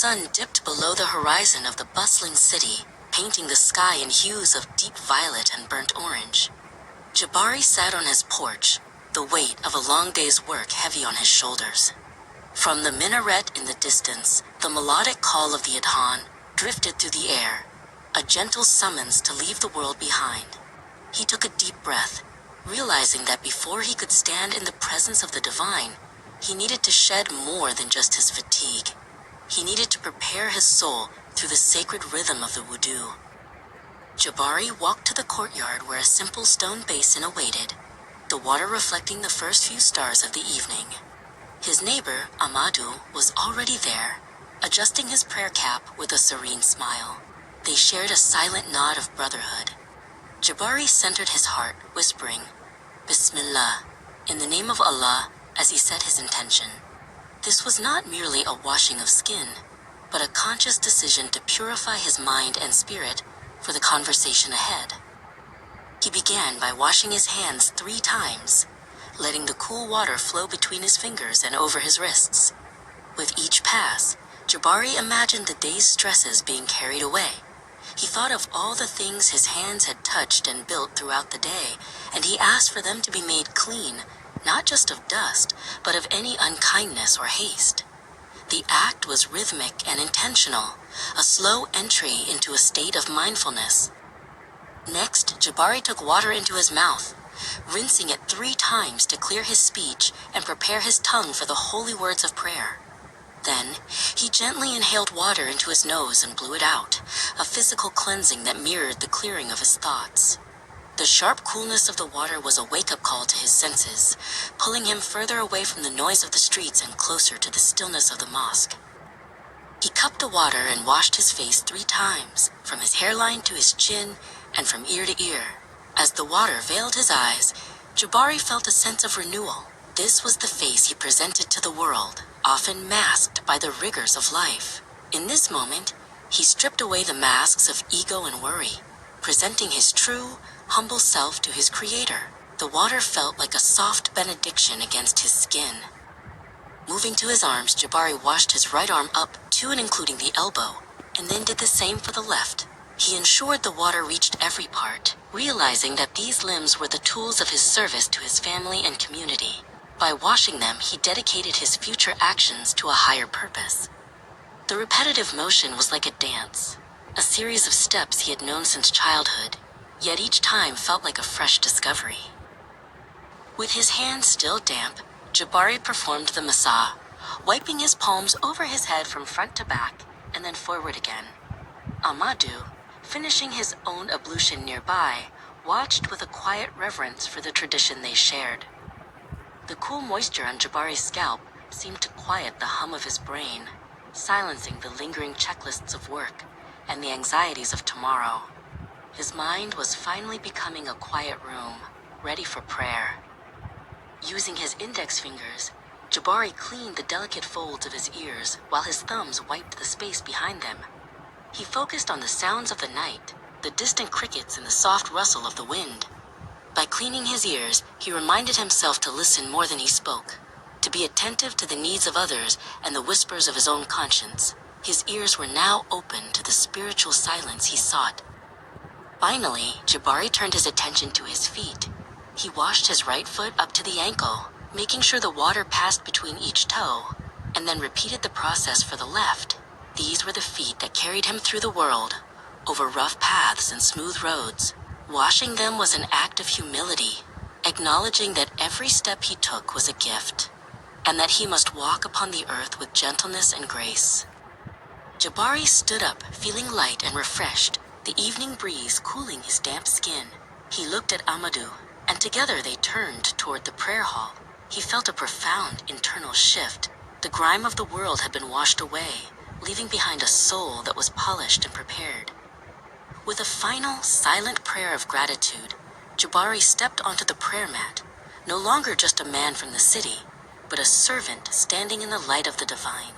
sun dipped below the horizon of the bustling city, painting the sky in hues of deep violet and burnt orange. Jabari sat on his porch, the weight of a long day's work heavy on his shoulders. From the minaret in the distance, the melodic call of the adhan drifted through the air, a gentle summons to leave the world behind. He took a deep breath, realizing that before he could stand in the presence of the divine, he needed to shed more than just his fatigue. He needed to prepare his soul through the sacred rhythm of the wudu. Jabari walked to the courtyard where a simple stone basin awaited, the water reflecting the first few stars of the evening. His neighbor, Amadou, was already there, adjusting his prayer cap with a serene smile. They shared a silent nod of brotherhood. Jabari centered his heart, whispering, "Bismillah," in the name of Allah, as he set his intention. This was not merely a washing of skin, but a conscious decision to purify his mind and spirit for the conversation ahead. He began by washing his hands 3 times, letting the cool water flow between his fingers and over his wrists. With each pass, Jabari imagined the day's stresses being carried away. He thought of all the things his hands had touched and built throughout the day, and he asked for them to be made clean, not just of dust, but of any unkindness or haste. The act was rhythmic and intentional, a slow entry into a state of mindfulness. Next, Jabari took water into his mouth, rinsing it 3 times to clear his speech and prepare his tongue for the holy words of prayer. Then, he gently inhaled water into his nose and blew it out, a physical cleansing that mirrored the clearing of his thoughts. The sharp coolness of the water was a wake-up call to his senses, pulling him further away from the noise of the streets and closer to the stillness of the mosque. He cupped the water and washed his face 3 times, from his hairline to his chin and from ear to ear. As the water veiled his eyes, Jabari felt a sense of renewal. This was the face he presented to the world, often masked by the rigors of life. In this moment, he stripped away the masks of ego and worry, presenting his true, humble self to his Creator. The water felt like a soft benediction against his skin. Moving to his arms, Jabari washed his right arm up to and including the elbow, and then did the same for the left. He ensured the water reached every part, realizing that these limbs were the tools of his service to his family and community. By washing them, he dedicated his future actions to a higher purpose. The repetitive motion was like a dance, a series of steps he had known since childhood, yet each time felt like a fresh discovery. With his hands still damp, Jabari performed the massah, wiping his palms over his head from front to back and then forward again. Amadou, finishing his own ablution nearby, watched with a quiet reverence for the tradition they shared. The cool moisture on Jabari's scalp seemed to quiet the hum of his brain, silencing the lingering checklists of work and the anxieties of tomorrow. His mind was finally becoming a quiet room, ready for prayer. Using his index fingers, Jabari cleaned the delicate folds of his ears while his thumbs wiped the space behind them. He focused on the sounds of the night, the distant crickets and the soft rustle of the wind. By cleaning his ears, he reminded himself to listen more than he spoke, to be attentive to the needs of others and the whispers of his own conscience. His ears were now open to the spiritual silence he sought. Finally, Jabari turned his attention to his feet. He washed his right foot up to the ankle, making sure the water passed between each toe, and then repeated the process for the left. These were the feet that carried him through the world, over rough paths and smooth roads. Washing them was an act of humility, acknowledging that every step he took was a gift, and that he must walk upon the earth with gentleness and grace. Jabari stood up, feeling light and refreshed, the evening breeze cooling his damp skin. He looked at Amadou, and together they turned toward the prayer hall. He felt a profound internal shift. The grime of the world had been washed away, leaving behind a soul that was polished and prepared. With a final, silent prayer of gratitude, Jabari stepped onto the prayer mat, no longer just a man from the city, but a servant standing in the light of the divine.